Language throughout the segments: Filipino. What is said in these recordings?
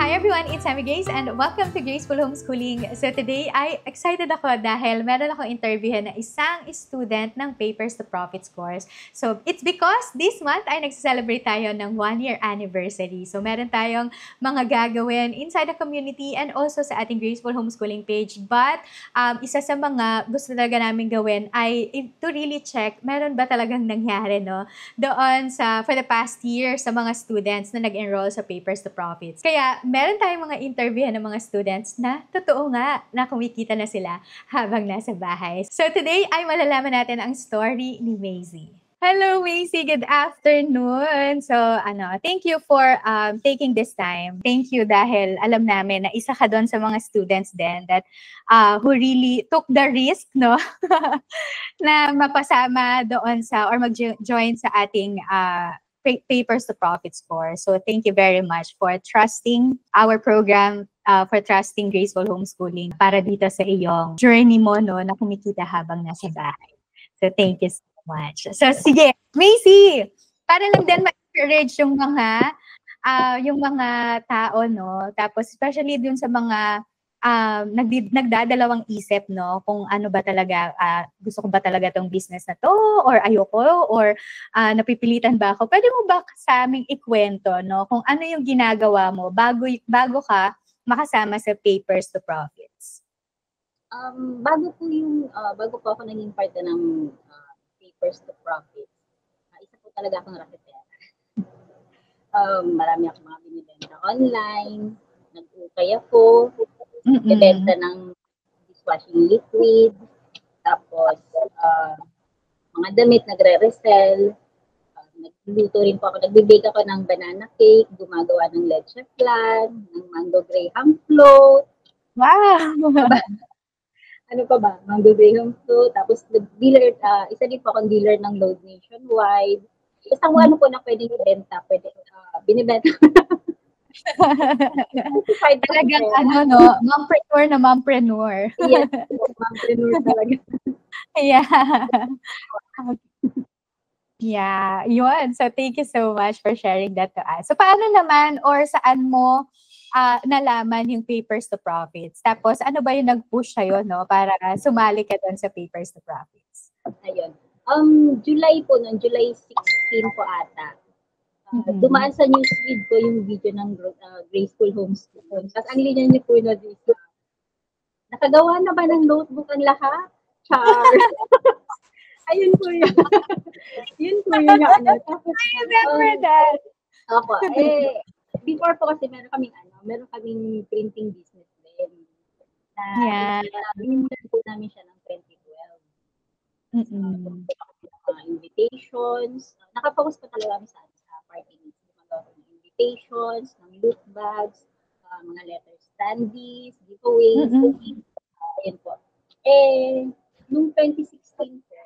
Hi everyone, it's Sammy Grace and welcome to Graceful Homeschooling. So today ay excited ako dahil meron akong interviewin na isang student ng Papers to Profits course. So it's because this month ay nagse-celebrate tayo ng 1-year anniversary. So meron tayong mga gagawin inside the community and also sa ating Graceful Homeschooling page. But isa sa mga gusto talaga namin gawin ay to really check meron ba talagang nangyari no doon sa for the past year sa mga students na nag-enroll sa Papers to Profits. Kaya meron tayong mga interview ng mga students na totoo nga na kumikita na sila habang nasa bahay. So today ay malalaman natin ang story ni Maisie. Hello, Maisie. Good afternoon. So, thank you for taking this time. Thank you dahil alam namin na isa ka doon sa mga students din that who really took the risk, no? na mapasama doon sa or mag-join sa ating Papers to Profits course. So thank you very much for trusting our program, for trusting Graceful Homeschooling para dito sa iyong journey mo no, na kumikita habang nasa bahay. So thank you so much. So sige, Maisie, para lang din ma-encourage yung mga tao no, tapos especially dun sa mga nagdadalawang isip no kung ano ba talaga gusto ko ba talaga tong business na to or ayoko or napipilitan ba ako. Pwede mo ba sa aming ikwento no kung ano yung ginagawa mo bago ka makasama sa Papers to Profits? Bago po ako naging part ng Papers to Profits, isa po talaga akong raketera. Marami akong mga binibenta online, nag-ukay ako, bibenta ng dishwashing liquid, tapos mga damit nagre-resell, nagluluto rin po ako, nagbe-bake ako ng banana cake, gumagawa ng leche flan, ng mango graham float. Wow! Ano pa ba? Mango graham float, tapos dealer, isa din po akong dealer ng Load Nationwide. Basta kung ano po na pwedeng ibenta, binibenta. Talagang mompreneur na mompreneur. Yes, mompreneur talaga. Yeah, yun. So thank you so much for sharing that to us. So paano naman or saan mo nalaman yung Papers to Profits? Tapos ano ba yung nag-push sa'yo no, para sumali ka doon sa Papers to Profits? Ayun. July 16 po ata. Dumaan sa newsfeed ko yung video ng Graceful Homeschooling. Tapos ang linya niyo po na dito, nakagawa na ba ng notebook ang lahat? Char! Ayun po yun. Yun po yun yung ano. Tapos, I remember that. Opo. Before po kasi meron kaming printing business din. Binigyan po namin siya ng 2012. Invitations. Nakapokus pa talaga kami sa party needs. Invitations, ng loot bags, mga letter standees, giveaways. Ayun po. Nung 2016 po,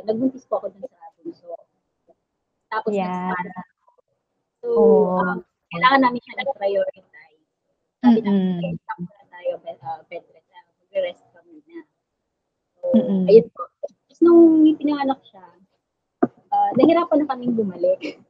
nagbuntis po ako dun sa bunso. Tapos nag-start. So, kailangan namin siya nag-prioritize. Sabi namin, stop na tayo, bed rest, mag-rest kami na. So, ayun po. Tapos nung pinanganak siya, nahirapan na kaming bumalik.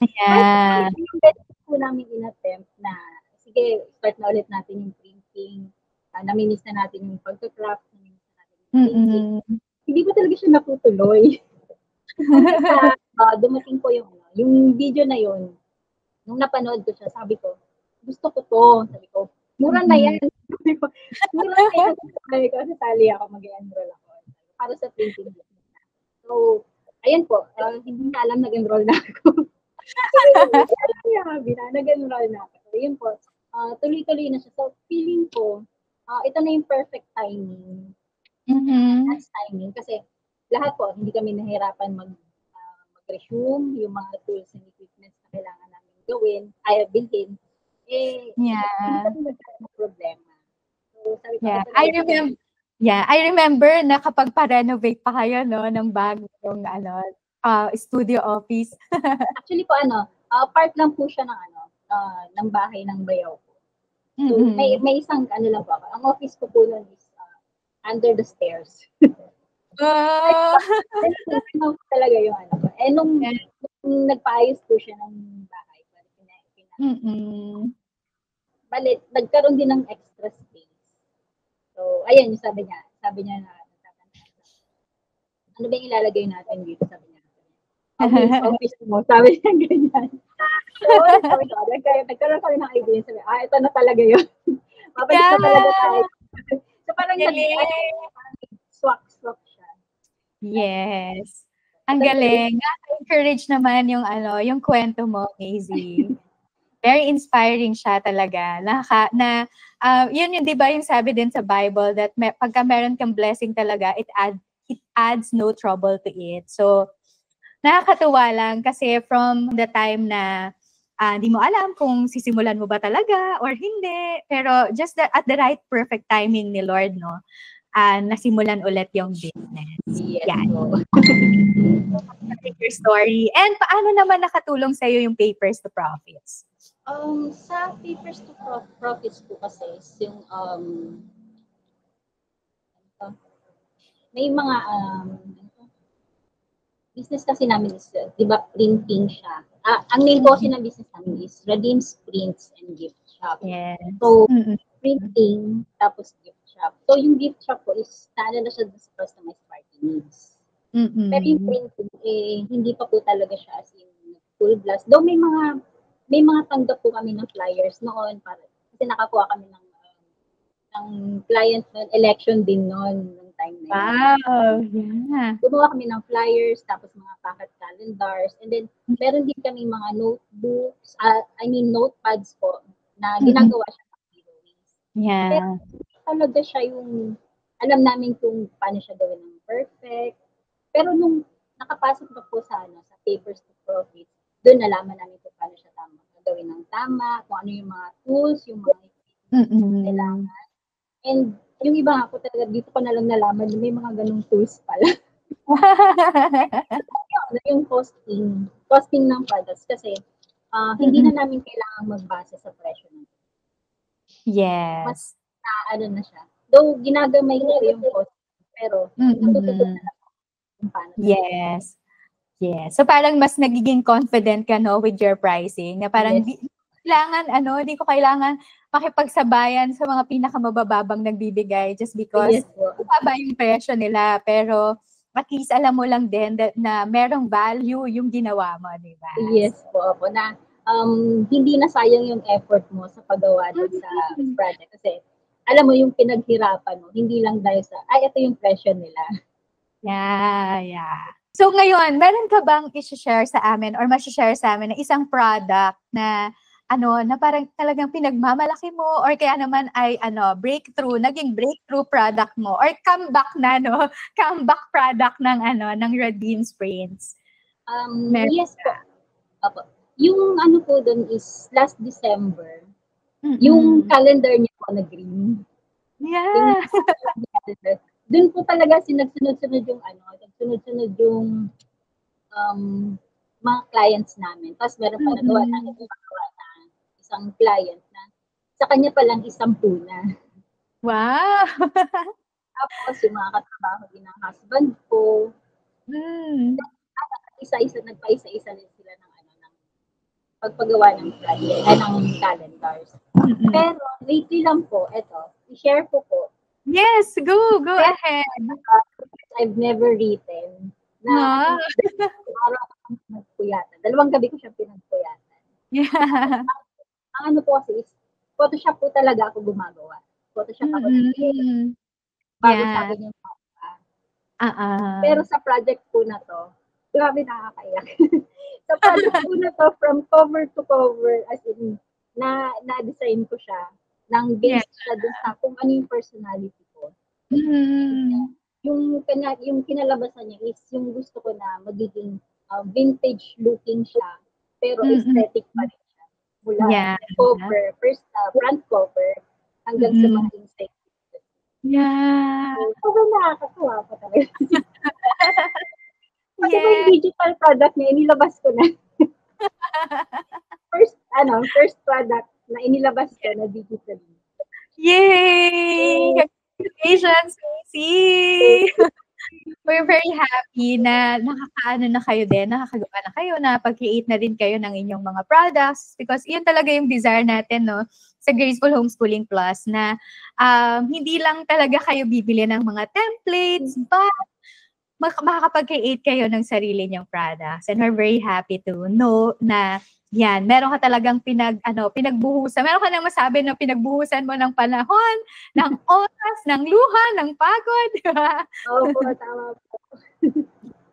Yung best po namin in-attempt na, sige, start na ulit natin yung printing, namimiss na natin yung pagka-craft, namimiss na natin yung printing. Hindi po talaga siya natutuloy. Dumating po yung video na yun, nung napanood ko siya, sabi ko, gusto ko to. Sabi ko, mura na yan. Mura na yan. Sabi ko, sasali ako, mag-enroll ako. Para sa printing business na. So, ayan po, hindi na alam, nag-enroll na ako. Nag-enroll na ako. So, yun po, tuloy-tuloy na siya. So, feeling ko, ito na yung perfect timing. That's timing. Kasi, lahat po, hindi kami nahirapan mag-resume, yung mga tools and equipment na kailangan namin gawin, bilhin. Hindi kami problema. So, sabi ko, I remember na kapag pa-renovate pa kayo no ng bagong studio office. Actually po part lang po siya ng bahay ng bayaw ko. So may isang lang po ako. Ang office ko po nun is under the stairs. Talaga yung nung nagpaayos po siya ng bahay. Bale, nagkaroon din ng extra space. So, ayun, yung sabi niya na, ano ba yung ilalagay natin dito, sabi niya. Office mo, sabi niya ganyan. So, sabi ko, nagkaroon kami ng idea, sabi, ito na talaga yun. Mabalik na talaga tayo. So, parang swak siya. Yes. Ang galing. Nakaka-encourage naman yung yung kwento mo, Maisie. Very inspiring siya talaga. Yun yung 'di ba yung sabi din sa Bible that pagka meron kang blessing talaga, it adds no trouble to it. So nakakatuwa lang kasi from the time na di mo alam kung sisimulan mo ba talaga or hindi, pero just at the right perfect timing ni Lord, no? Nasimulan ulit yung business. Yes. Yan. Your story. And paano naman nakatulong sa'yo yung Papers to Profits? Sa Papers to Profits po kasi, yung may mga business kasi namin is, di ba, printing siya. Ang main kasi ng business namin is Redeems Prints and Gift Shop. Yes. So, printing, tapos gift shop. So, yung gift shop po is, na siya sa customized party needs. Pero yung printing, hindi pa po talaga siya as in full blast. Though may mga tanggap po kami ng flyers noon, kasi nakakuha kami ng client noon, election din noon, ng time na yun. Wow, yeah. Gumawa kami ng flyers, tapos mga pocket calendars, and then meron din kami mga notebooks, notepads po, na ginagawa siya ng giveaways. Yeah. Pero talaga siya yung, alam namin kung paano siya gawin ng perfect. Pero nung nakapasok na po sa Papers to Profit, doon nalaman namin kung paano siya gawin ng tama, kung ano yung mga tools, yung mga kailangan. And yung iba nga po talaga, dito ko na lang nalaman, may mga ganung tools pala. Yung costing ng products kasi hindi na namin kailangan magbase sa presyo ng yes. Mas na siya. Though ginagamay ko yung cost, pero natututo na lang kung paano. Yes. Yes. So parang mas nagiging confident ka with your pricing na parang Yes. di ko kailangan makipagsabayan sa mga pinakamabababang nagbibigay just because mababa yung presyo nila, pero at least alam mo lang din na merong value yung ginawa mo, di ba? Yes po, na hindi na sayang yung effort mo sa paggawa doon sa project kasi alam mo yung pinaghirapan mo, hindi lang dahil sa ito yung presyo nila. Yeah. So ngayon, meron ka bang i-share sa amin or ma-share sa amin na isang product na na parang talagang pinagmamalaki mo or kaya naman ay naging breakthrough product mo or comeback product ng Redeems Prints? Yes po. Opo. Yung po doon is last December. Yung calendar niya po na green. Yeah. Doon po talaga nagsunod-sunod yung mga clients namin. Tapos meron pa nagawa na isang client na sa kanya pa lang 10 na. Wow! Tapos yung mga katrabaho din ng husband ko. Nagpa-isa-isa din sila ng pagpagawa ng project, ng calendars. Pero lately lang po, i-share po. Yes, go ahead. I've never written. Araw ko pinagpuyatan. 2 gabi ko siya pinagpuyatan. Yeah. Ang po kasi is, Photoshop po talaga ako gumagawa. Photoshop ako bago sa akin yung Pero sa project po na to, grabe nakakaiyak. Sa project po na to, from cover to cover, as in, na-design ko siya nang based siya dun sa kung ano yung personality ko. Yung kinalabasan niya is yung gusto ko na magiging vintage looking siya, pero aesthetic pa rin siya. Mula cover, first front cover, hanggang sa mga insect. Yeah. So, nakakatuwa pa talaga. Kasi yung digital product niya, inilabas ko na. First product na inilabas ko na digitally. Yay! Congratulations, Casey! We're very happy na nakakagawa na kayo, na pag-create na din kayo ng inyong mga products because yun talaga yung desire natin, no? sa Graceful Homeschooling Plus na hindi lang talaga kayo bibili ng mga templates, but makakapag-create kayo ng sarili niyong products. And we're very happy to know na yan, meron ka talagang pinagbuhusan. Meron ka nang masabi na pinagbuhusan mo ng panahon, ng oras, ng luha, ng pagod, di ba? Opo, tama po.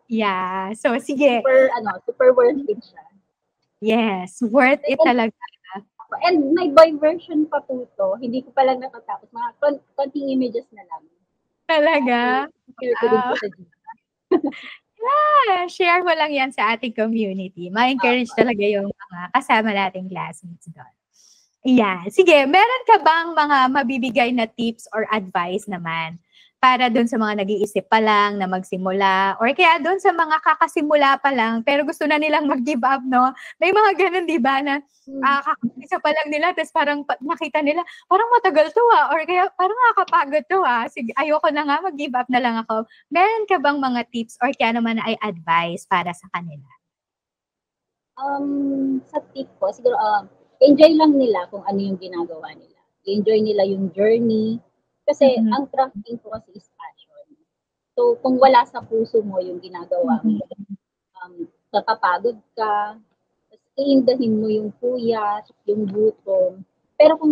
Yeah. So, sige. Super worth it siya. Yes, worth it talaga. And may boy version pa po to. Hindi ko pa lang natatapos. Mga konting images na lang. Talaga? Share ko din po sa Gmail. Yeah, share mo lang yan sa ating community. Ma-encourage talaga yung mga kasama nating classmates doon. Yeah. Sige, meron ka bang mga mabibigay na tips or advice naman para doon sa mga nag-iisip pa lang na magsimula or kaya doon sa mga kakasimula pa lang pero gusto na nilang mag-give up, no? May mga ganun, di ba, na kakakisa pa lang nila tapos parang nakita nila, parang matagal to or kaya parang nakakapagod to Sige, ayoko na nga, mag-give up na lang ako. Meron ka bang mga tips or kaya naman ay advice para sa kanila? Sa tip ko, siguro, enjoy lang nila kung ano yung ginagawa nila. Enjoy nila yung journey. Kasi ang crafting ko kasi is passion. So, kung wala sa puso mo yung ginagawa mo, napapagod ka, iindahin mo yung puyat, yung gutom. Pero kung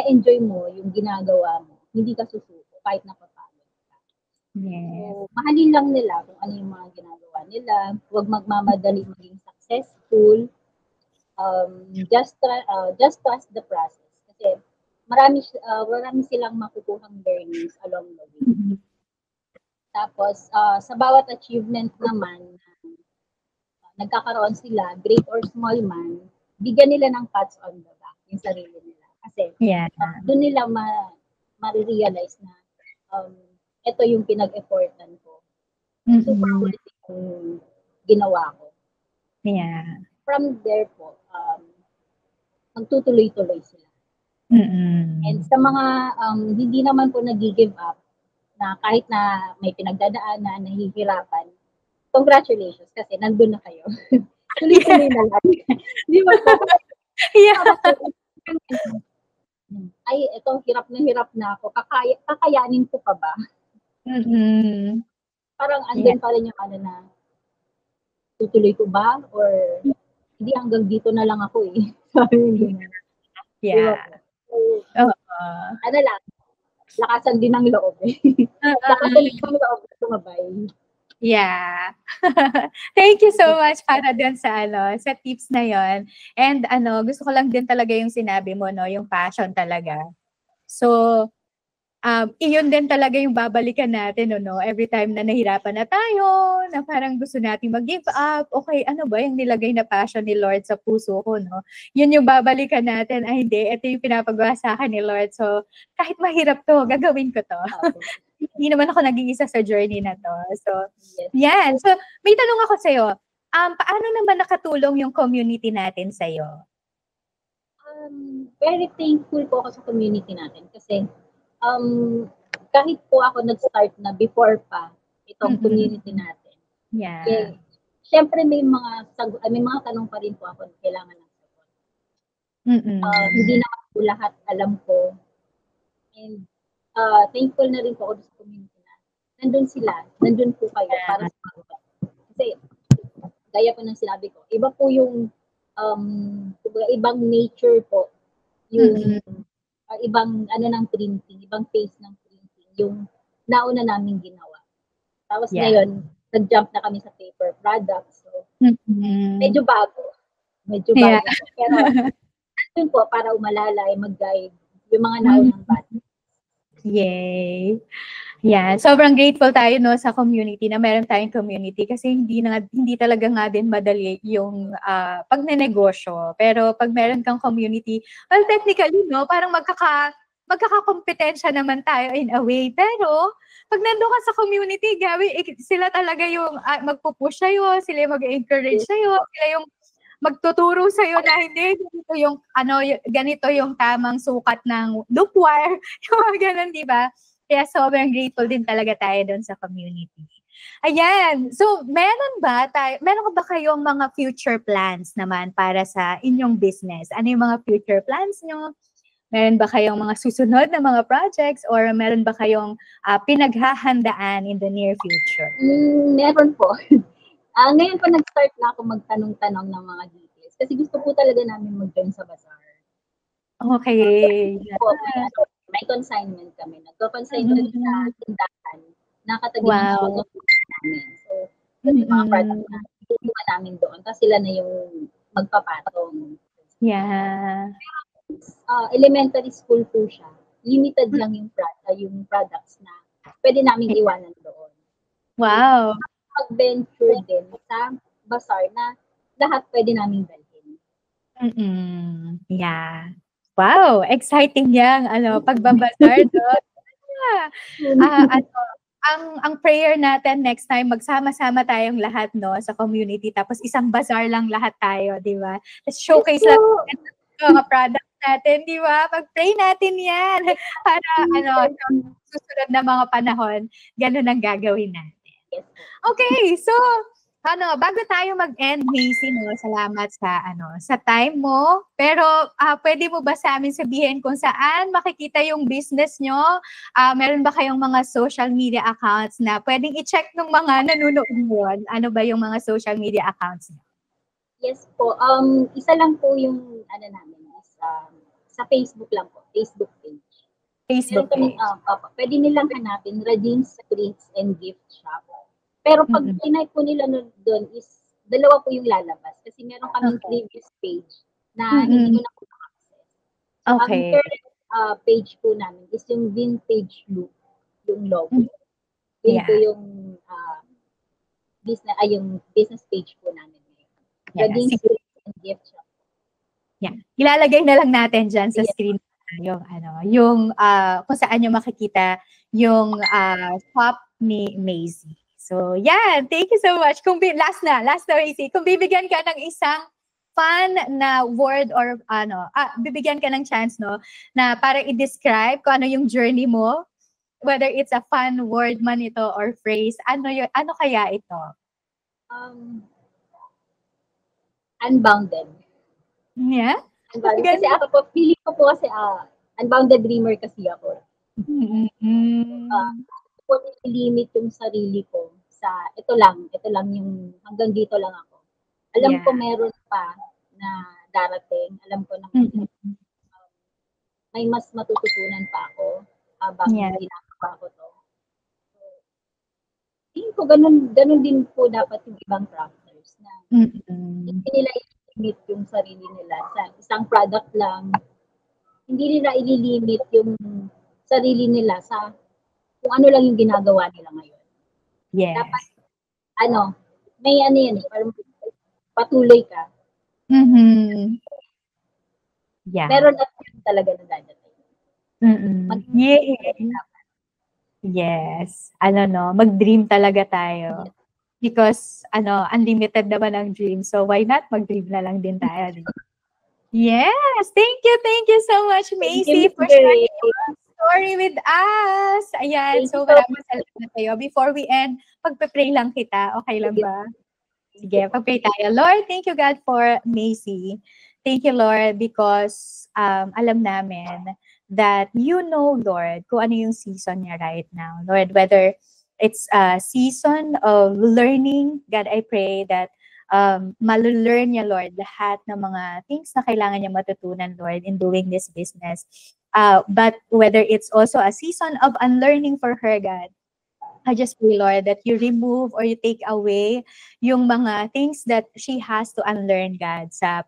enjoy mo yung ginagawa mo, hindi ka susuko kahit napapagod ka. So, mahalin lang nila kung ano yung mga ginagawa nila. Huwag magmamadali maging successful. Just trust the process. Kasi marami silang makukuhang learnings along the way. Tapos, sa bawat achievement naman, nagkakaroon sila, great or small man, bigyan nila ng pats on the back yung sarili nila. Kasi, doon nila ma-realize na ito yung pinag-effortan ko. Super worth it yung ginawa ko. Yeah. From there po, magtutuloy-tuloy sila. And sa mga hindi naman po nag-give up, na kahit na may pinagdadaanan, nahihirapan, congratulations kasi nandun na kayo. Tuloy-tuloy na lang. Di ba po? Ay, ito, hirap na ako. Kakayanin ko pa ba? Parang andun pa rin yung na, tutuloy ko ba? Or hindi, hanggang dito na lang ako eh. Yeah. Ano lang, lakasan din ng loob eh. Lakasan din ng loob na sumabay. Yeah. Thank you so much para dun sa sa tips na yon. And gusto ko lang din talaga yung sinabi mo, no, yung passion talaga. So, iyon din talaga yung babalikan natin, no? Every time na nahirapan na tayo, na parang gusto natin mag-give up, okay, ano ba yung nilagay na passion ni Lord sa puso ko, no? Yun yung babalikan natin, ay hindi, ito yung pinapagawa sa akin ni Lord. So, kahit mahirap to, gagawin ko to. Hindi naman ako nag-iisa sa journey na to. So, yan. So, may tanong ako sa'yo. Paano naman nakatulong yung community natin sa'yo? Very thankful po ako sa community natin kasi kahit po ako nag-start na before pa itong community natin. Yeah. Syempre may mga tanong pa rin po ako na kailangan ng sagot. Hindi naman po lahat alam ko. And thankful na rin po ako sa community na nandun po kayo para sa mga. Kasi gaya po ng sinabi ko, iba po yung ibang nature po yung ibang ng printing, ibang phase ng printing, yung nauna naming ginawa. Tapos ngayon, nag-jump na kami sa paper products. So, medyo bago. Pero, andun po, para umalalay, mag-guide yung mga naunang bata. Yay! Yeah, sobrang grateful tayo, no, sa community na meron tayong community kasi hindi talaga nga din madali yung pagnenegosyo. Pero pag meron kang community, well, technically, no, parang magkakakompetensya naman tayo in a way. Pero pag nandun ka sa community, sila talaga yung magpupush sa'yo, sila yung mag-encourage sa'yo, sila yung magtuturo sa'yo na hindi, ganito yung tamang sukat ng lookwire, yung mga ganun, di ba? Kaya sobrang grateful din talaga tayo doon sa community. Ayan. So, meron ka ba kayong mga future plans naman para sa inyong business? Ano yung mga future plans nyo? Meron ba kayong mga susunod na mga projects or meron ba kayong pinaghahandaan in the near future? Meron po. Ngayon po nag-start na ako magtanong-tanong ng mga details kasi gusto po talaga namin mag-join sa bazaar. Okay. Po, may consignment kami. Nagko-consign kami sa tindahan na katabi ng Wow. namin. So, yung mga products na itutuwa namin doon. Tapos sila na yung magpapatong. Yeah. Elementary school po siya. Limited lang yung products na pwede namin iwanan doon. Wow. Mag-venture din sa bazaar na lahat pwede namin dalhin. Yeah. Wow, exciting yang pagbabazar doon. Ang prayer natin next time magsama-sama tayong lahat sa community tapos isang bazaar lang lahat tayo, di ba? Let's showcase lang mga products natin, di ba? Pag-pray natin yan para sa susunod na mga panahon, ganun ang gagawin natin. Okay, so bago tayo mag-end, Macy, salamat sa time mo. Pero pwede mo ba sa amin sabihin kung saan makikita yung business nyo? Meron ba kayong mga social media accounts na pwedeng i-check ng mga nanonood ngayon? Ano ba yung mga social media accounts nyo? Yes po. Isa lang po yung namin is sa Facebook lang po. Facebook page. Facebook page. Pwede nilang hanapin Radine's Prints and Gift Shop. Pero pag tinay po nila doon is dalawa po yung lalabas kasi meron kaming previous page na hindi ko na po access. Okay. Ang current page po namin is yung vintage look, yung logo. Yun po yung business page po namin. Radine's Prints and Gift Shop. Yeah. Ilalagay na lang natin dyan sa screen yung kung saan nyo makikita yung shop ni Macy. So, yeah, thank you so much. Last na, Macy. Kung bibigyan ka ng isang fun na word or bibigyan ka ng chance, na para i-describe kung ano yung journey mo, whether it's a fun word man ito or phrase, ano kaya ito? Unbounded. Yeah? Unbounded. Kasi ako po, feeling ko po kasi unbounded dreamer kasi ako. Po limit yung sarili ko sa ito lang yung hanggang dito lang ako. Alam ko meron pa na darating. Alam ko na may mas matututunan pa ako habang ginagawa ko to. So, tingin ko ganun din po dapat yung ibang crafters na hindi nila i-limit yung sarili nila sa isang product lang. Hindi nila i-limit yung sarili nila sa kung ano lang yung ginagawa nila ngayon. Yes. Dapat, may yan parang patuloy ka. Yeah. Meron at talaga na dadating. Yes. Mag-dream talaga tayo. Because, unlimited naman ang dream. So, why not mag-dream na lang din tayo. Yes! Thank you so much, Macy, for sharing your story with us. Ayan, so maraming salamat sa'yo. Before we end, pagpe-pray lang kita. Okay lang ba? Sige, pag-pray tayo. Lord, thank you God for Macy. Thank you, Lord, because alam namin that you know, Lord, kung ano yung season niya right now. Lord, whether it's a season of learning, God, I pray that malulearn niya, Lord, lahat ng mga things na kailangan niya matutunan, Lord, in doing this business. But whether it's also a season of unlearning for her, God, I just pray, Lord, that you remove or you take away yung mga things that she has to unlearn, God, sa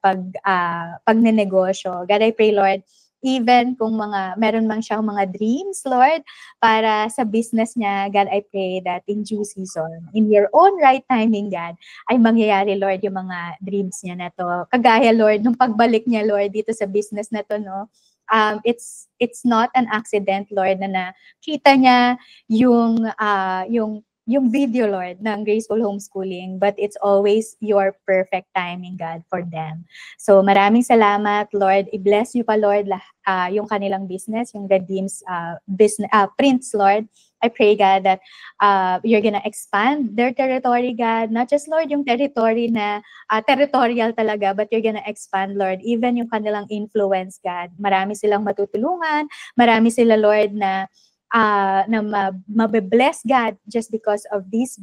pagnenegosyo. God, I pray, Lord, even kung meron man siyang mga dreams, Lord, para sa business niya, God, I pray that in due season, in your own right timing, God, ay mangyayari, Lord, yung mga dreams niya na to. Kagaya, Lord, nung pagbalik niya, Lord, dito sa business na to, it's not an accident, Lord, na nakita niya yung video, Lord, ng Graceful Homeschooling, but it's always your perfect timing, God, for them. So, maraming salamat, Lord. I-bless niyo pa, Lord, yung kanilang business, yung Redeems business, Prints, Lord. I pray, God, that you're gonna expand their territory, God. Not just, Lord, yung territory na territorial talaga, but you're gonna expand, Lord, even yung kanilang influence, God. Marami silang matutulungan, marami sila, Lord, na mabe-bless, God, just because of this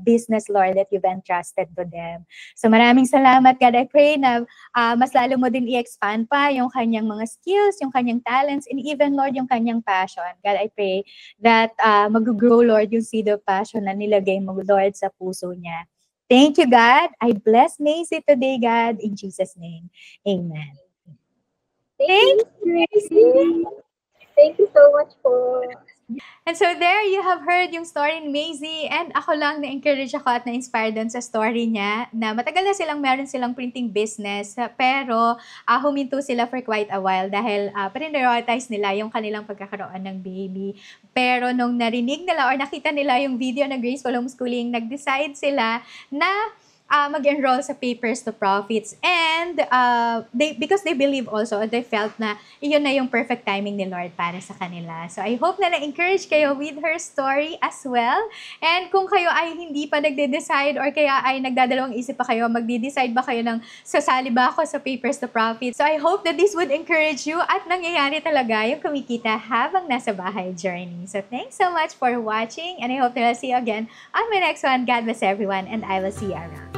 business, Lord, that you've entrusted to them. So maraming salamat, God. I pray na mas lalo mo din i-expand pa yung kanyang mga skills, yung kanyang talents, and even, Lord, yung kanyang passion. God, I pray that mag-grow, Lord, yung seed of passion na nilagay mo, Lord, sa puso niya. Thank you, God. I bless Macy today, God, in Jesus' name. Amen. Thank you, Macy. Thank you so much po. And so there you have heard yung story ni Maisie, and ako lang na-encourage ako at na-inspire dun sa story niya na matagal na meron silang printing business, pero huminto sila for quite a while dahil prioritize nila yung kanilang pagkakaroon ng baby. Pero nung narinig nila or nakita nila yung video ng Graceful Homeschooling, nag-decide sila na mag-enroll sa Papers to Profits, and because they believe also, they felt na iyon na yung perfect timing ni Lord para sa kanila. So I hope na na-encourage kayo with her story as well. And kung kayo ay hindi pa nagde-decide or kaya ay nagdadalawang isip pa kayo, magde-decide ba kayo ng sasali ba ako sa Papers to Profits? So I hope that this would encourage you at nangyayari talaga yung kumikita habang nasa bahay journey. So thanks so much for watching, and I hope to see you again on my next one. God bless everyone, and I will see you around.